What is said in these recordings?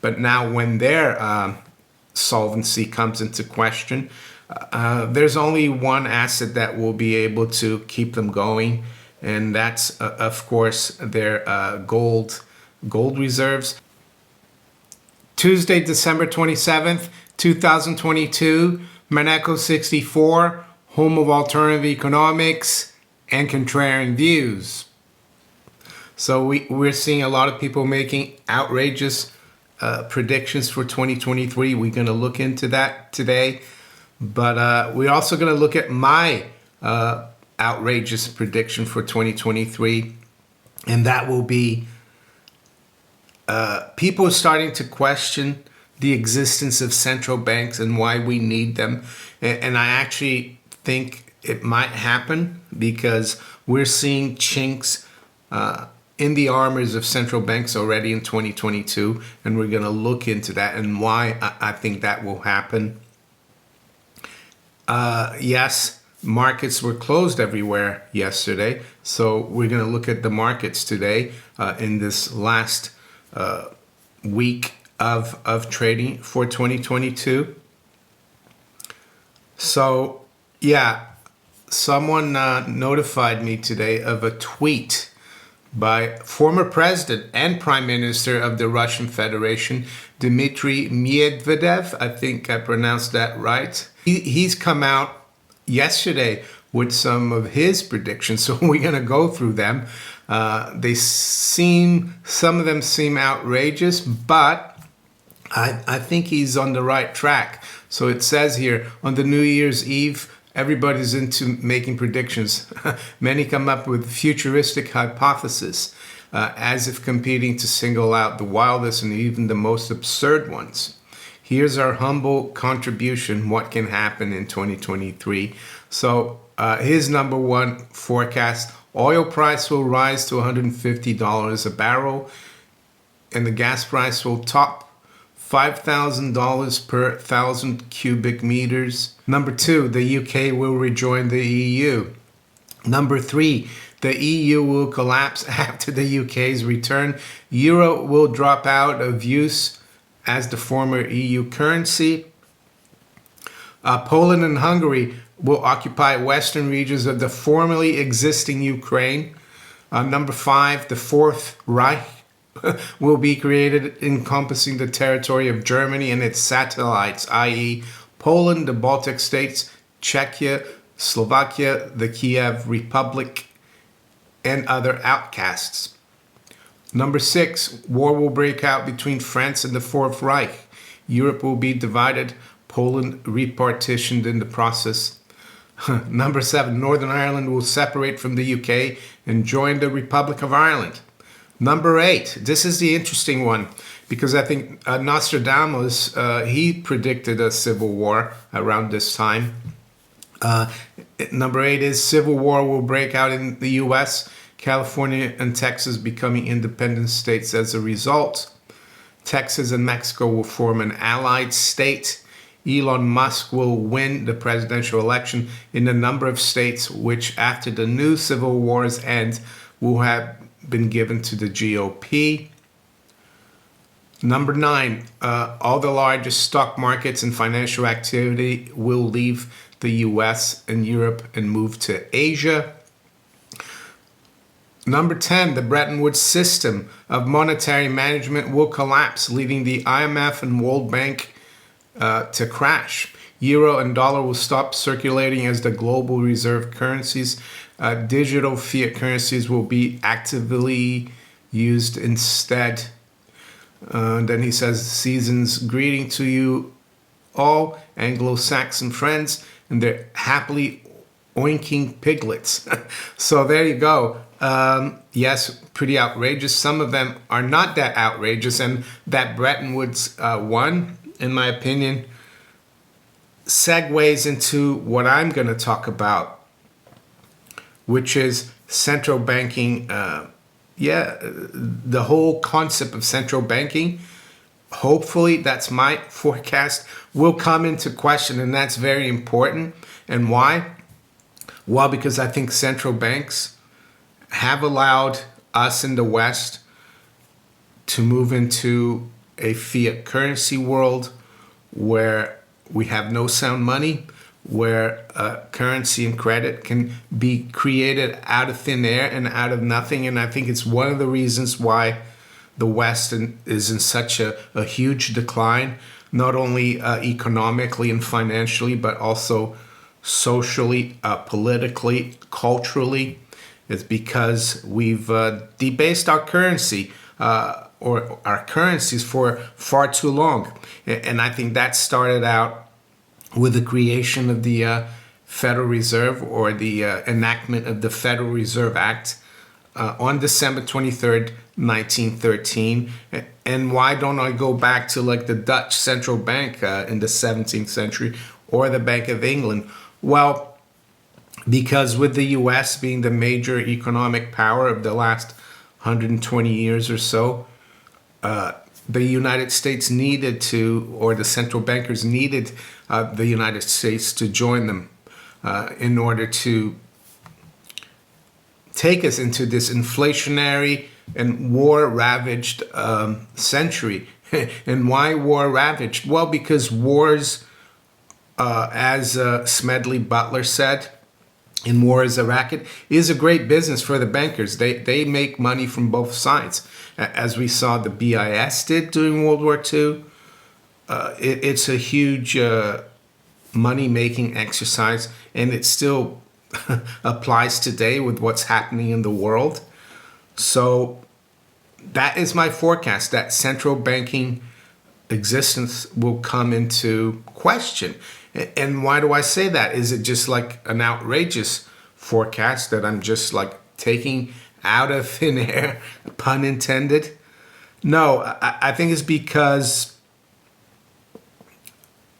But now when their solvency comes into question, there's only one asset that will be able to keep them going, and that's of course their gold reserves. Tuesday, December 27th, 2022, Maneco 64, home of alternative economics and contrarian views. So we're seeing a lot of people making outrageous predictions for 2023. We're going to look into that today. But we're also going to look at my outrageous prediction for 2023. And that will be people starting to question the existence of central banks and why we need them. And I actually think it might happen because we're seeing chinks in the armors of central banks already in 2022. And we're going to look into that and why I think that will happen. Yes, markets were closed everywhere yesterday. So we're going to look at the markets today in this last week of trading for 2022. So yeah, someone notified me today of a tweet by former president and prime minister of the Russian Federation, Dmitry Medvedev. I think I pronounced that right. He's come out yesterday with some of his predictions, so we're going to go through them. Some of them seem outrageous, but I think he's on the right track. So it says here, on the New Year's Eve, everybody's into making predictions. Many come up with futuristic hypotheses, as if competing to single out the wildest and even the most absurd ones. Here's our humble contribution, what can happen in 2023. So his number one forecast, oil price will rise to $150 a barrel, and the gas price will top $5,000 per 1,000 cubic meters. Number two, the UK will rejoin the EU. Number three, the EU will collapse after the UK's return. Euro will drop out of use as the former EU currency. Poland and Hungary will occupy western regions of the formerly existing Ukraine. Number five, the Fourth Reich will be created, encompassing the territory of Germany and its satellites, i.e. Poland, the Baltic states, Czechia, Slovakia, the Kiev Republic, and other outcasts. Number six, war will break out between France and the Fourth Reich. Europe will be divided, Poland repartitioned in the process. Number seven, Northern Ireland will separate from the UK and join the Republic of Ireland. Number eight, this is the interesting one, because I think Nostradamus, he predicted a civil war around this time. Number eight is civil war will break out in the US, California and Texas becoming independent states as a result. Texas and Mexico will form an allied state. Elon Musk will win the presidential election in a number of states, which after the new civil war's end will have been given to the GOP. Number nine, all the largest stock markets and financial activity will leave the US and Europe and move to Asia. Number 10, the Bretton Woods system of monetary management will collapse, leaving the IMF and World Bank to crash. Euro and dollar will stop circulating as the global reserve currencies. Digital fiat currencies will be actively used instead. Then he says, season's greeting to you all, Anglo-Saxon friends, and they're happily oinking piglets. So there you go. Yes, pretty outrageous. Some of them are not that outrageous. And that Bretton Woods one, in my opinion, segues into what I'm going to talk about, which is central banking. The whole concept of central banking, hopefully, that's my forecast, will come into question. And that's very important. And why? Well, because I think central banks have allowed us in the West to move into a fiat currency world where we have no sound money, where currency and credit can be created out of thin air and out of nothing. And I think it's one of the reasons why the West is in such a huge decline, not only economically and financially, but also socially, politically, culturally. It's because we've debased our currency or our currencies for far too long. And I think that started out with the creation of the Federal Reserve, or the enactment of the Federal Reserve Act on December 23rd, 1913. And why don't I go back to like the Dutch central bank in the 17th century, or the Bank of England? Well, because with the US being the major economic power of the last 120 years or so, the United States needed to, or the central bankers needed the United States to join them in order to take us into this inflationary and war-ravaged century. And why war-ravaged? Well, because wars, as Smedley Butler said, in War is a Racket, is a great business for the bankers. They make money from both sides. As we saw the BIS did during World War II, it's a huge money-making exercise, and it still applies today with what's happening in the world. So that is my forecast, that central banking existence will come into question. And why do I say that? Is it just like an outrageous forecast that I'm just like taking out of thin air, pun intended? No, I think it's because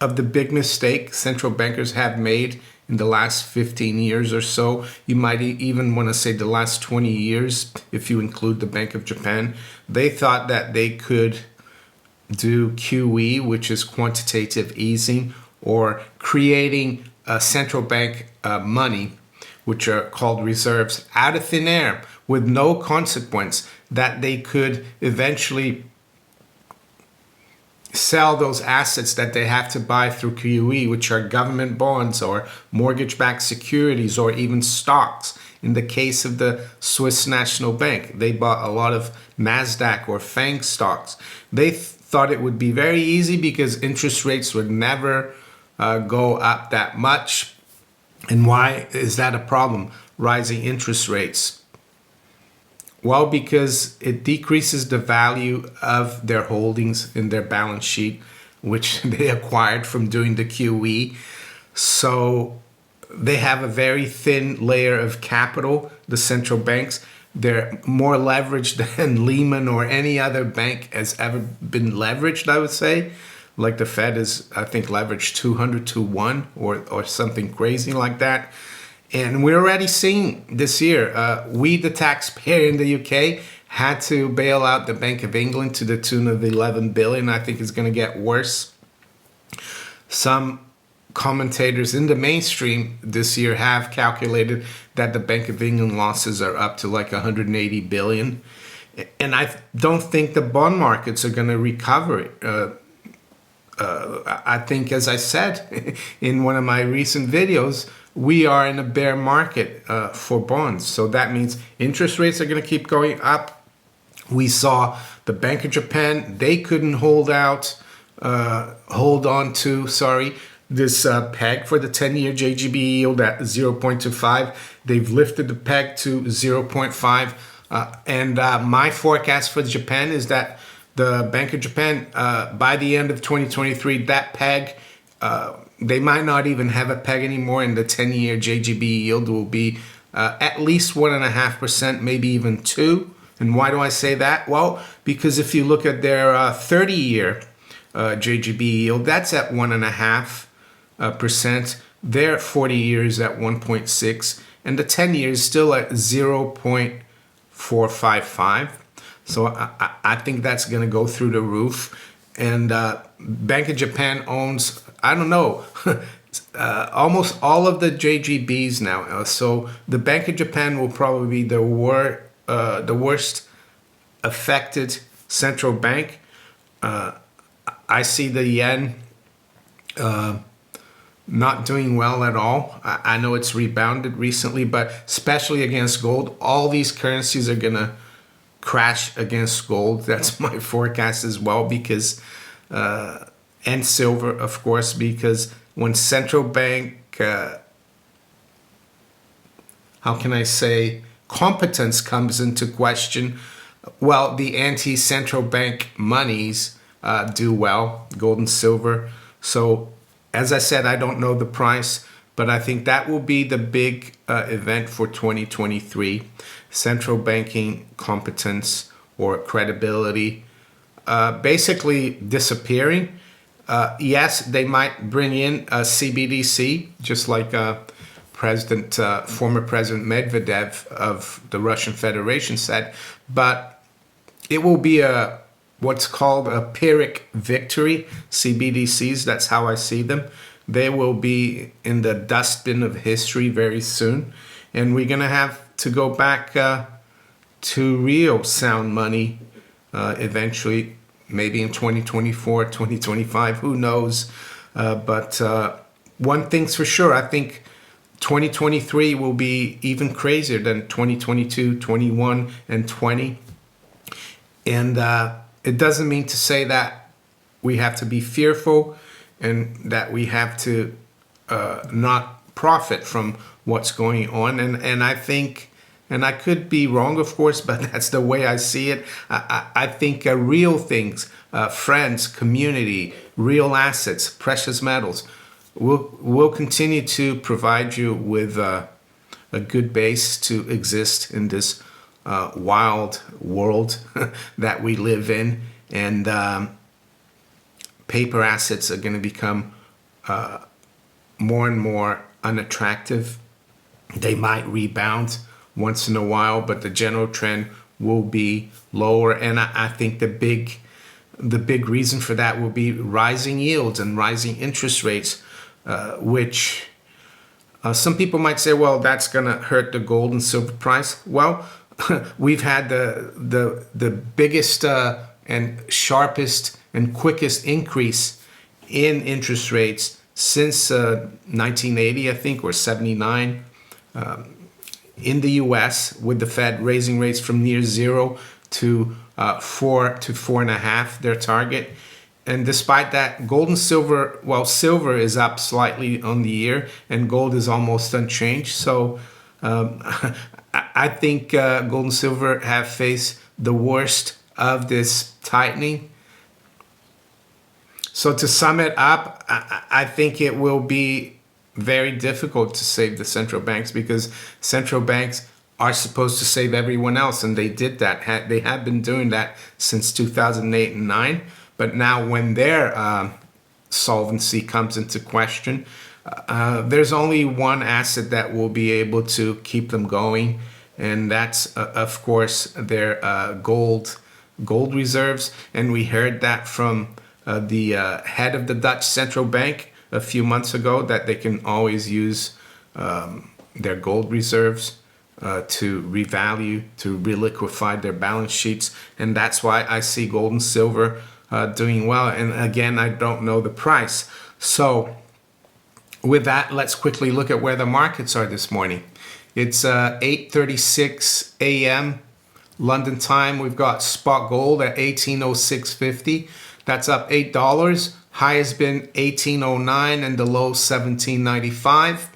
of the big mistake central bankers have made in the last 15 years or so. You might even want to say the last 20 years, if you include the Bank of Japan. They thought that they could do QE, which is quantitative easing, or creating a central bank money, which are called reserves, out of thin air with no consequence, that they could eventually sell those assets that they have to buy through QE, which are government bonds or mortgage-backed securities or even stocks. In the case of the Swiss National Bank, they bought a lot of NASDAQ or FANG stocks. They thought it would be very easy because interest rates would never go up that much. And why is that a problem? Rising interest rates. Well, because it decreases the value of their holdings in their balance sheet, which they acquired from doing the QE. So they have a very thin layer of capital, the central banks. They're more leveraged than Lehman or any other bank has ever been leveraged, I would say. Like the Fed is, I think, leveraged 200 to 1 or something crazy like that. And we're already seeing this year, we, the taxpayer in the UK, had to bail out the Bank of England to the tune of 11 billion. I think it's going to get worse. Some commentators in the mainstream this year have calculated that the Bank of England losses are up to like 180 billion. And I don't think the bond markets are going to recover. I think, as I said in one of my recent videos, we are in a bear market for bonds. So that means interest rates are going to keep going up. We saw the Bank of Japan, they couldn't hold on to this peg for the 10-year JGB yield at 0.25. They've lifted the peg to 0.5. And my forecast for Japan is that the Bank of Japan, by the end of 2023, that peg, they might not even have a peg anymore, and the 10-year JGB yield will be at least 1.5%, maybe even 2%. And why do I say that? Well, because if you look at their 30-year JGB yield, that's at 1.5%. Their 40 years at 1.6%, and the 10 years still at 0.455. So I think that's going to go through the roof. And Bank of Japan owns, I don't know, almost all of the JGBs now. So the Bank of Japan will probably be the worst affected central bank. I see the yen not doing well at all. I know it's rebounded recently, but especially against gold, all these currencies are going to crash against gold. That's my forecast as well, because and silver, of course, because when central bank, how can I say, competence comes into question, well, the anti-central bank monies do well, gold and silver. So, as I said, I don't know the price, but I think that will be the big event for 2023. Central banking competence or credibility basically disappearing. Yes, they might bring in a CBDC, just like former President Medvedev of the Russian Federation said, but it will be what's called a Pyrrhic victory. CBDCs, that's how I see them. They will be in the dustbin of history very soon, and we're going to have to go back to real sound money eventually, maybe in 2024, 2025, who knows. But one thing's for sure, I think 2023 will be even crazier than 2022, 21, and 20. And it doesn't mean to say that we have to be fearful and that we have to not profit from what's going on. And I think, and I could be wrong, of course, but that's the way I see it. I think real things, friends, community, real assets, precious metals, will continue to provide you with a good base to exist in this wild world that we live in. And paper assets are going to become more and more unattractive. They might rebound once in a while, but the general trend will be lower. And I think the big reason for that will be rising yields and rising interest rates, which some people might say, well, that's going to hurt the gold and silver price. Well, we've had the biggest and sharpest and quickest increase in interest rates since 1980, I think, or 79, in the U.S., with the Fed raising rates from near zero to 4 to 4.5, their target. And despite that, gold and silver, well, silver is up slightly on the year, and gold is almost unchanged. So I think gold and silver have faced the worst of this tightening. So to sum it up, I think it will be very difficult to save the central banks, because central banks are supposed to save everyone else, and they did that. They have been doing that since 2008 and 9. But now when their solvency comes into question, there's only one asset that will be able to keep them going, and that's, of course, their gold reserves. And we heard that from the head of the Dutch central bank a few months ago, that they can always use their gold reserves to revalue, to reliquify their balance sheets. And that's why I see gold and silver doing well. And again, I don't know the price. So with that, let's quickly look at where the markets are this morning. It's 8:36 a.m. London time. We've got spot gold at 1806.50. That's up $8. High has been 1809 and the low 1795.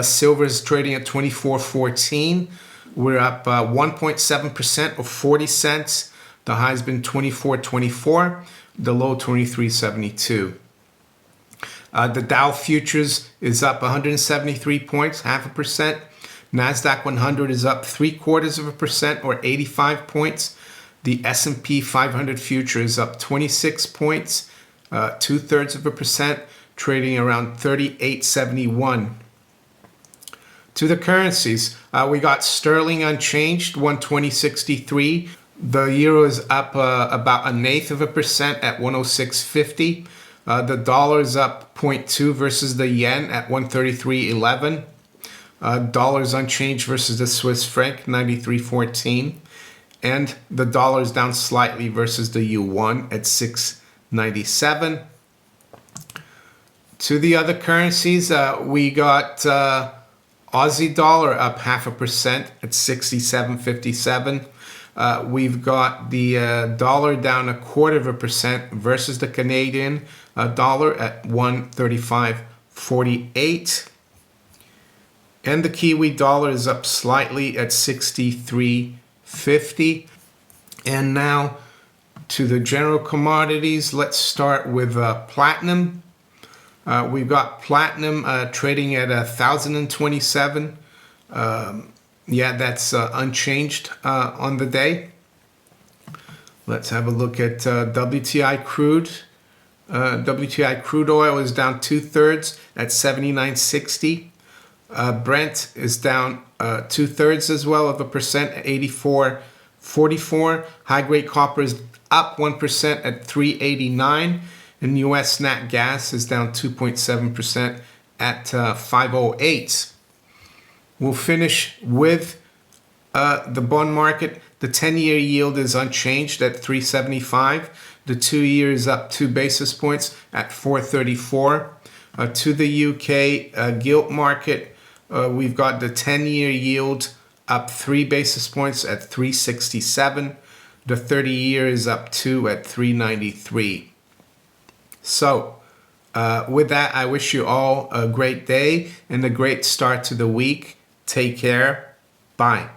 Silver is trading at 24.14. We're up 1.7% or 40 cents. The high has been 24.24. The low 23.72. The Dow futures is up 173 points, 0.5%. NASDAQ 100 is up 0.75% or 85 points. The S&P 500 future is up 26 points, 0.2%, trading around 38.71. To the currencies, we got sterling unchanged, 120.63. The euro is up about 0.1% at 106.50. The dollar is up 0.2 versus the yen at 133.11. Dollars unchanged versus the Swiss franc, 93.14. And the dollar is down slightly versus the yuan at 6.97. To the other currencies, we got Aussie dollar up 0.5% at 67.57. We've got the dollar down 0.25% versus the Canadian dollar at 135.48. And the Kiwi dollar is up slightly at 63.50. And now to the general commodities. Let's start with platinum. We've got platinum trading at 1,027. Yeah, that's unchanged on the day. Let's have a look at WTI crude. WTI crude oil is down 2/3 at 79.60. Brent is down 2/3 as well of a percent at 84.44. High grade copper is up 1% at 389. And US nat gas is down 2.7% at 508. We'll finish with the bond market. The 10-year yield is unchanged at 3.75. The 2-year is up 2 basis points at 4.34. To the UK gilt market, we've got the 10-year yield up 3 basis points at 3.67. The 30-year is up 2 at 3.93. So, with that, I wish you all a great day and a great start to the week. Take care. Bye.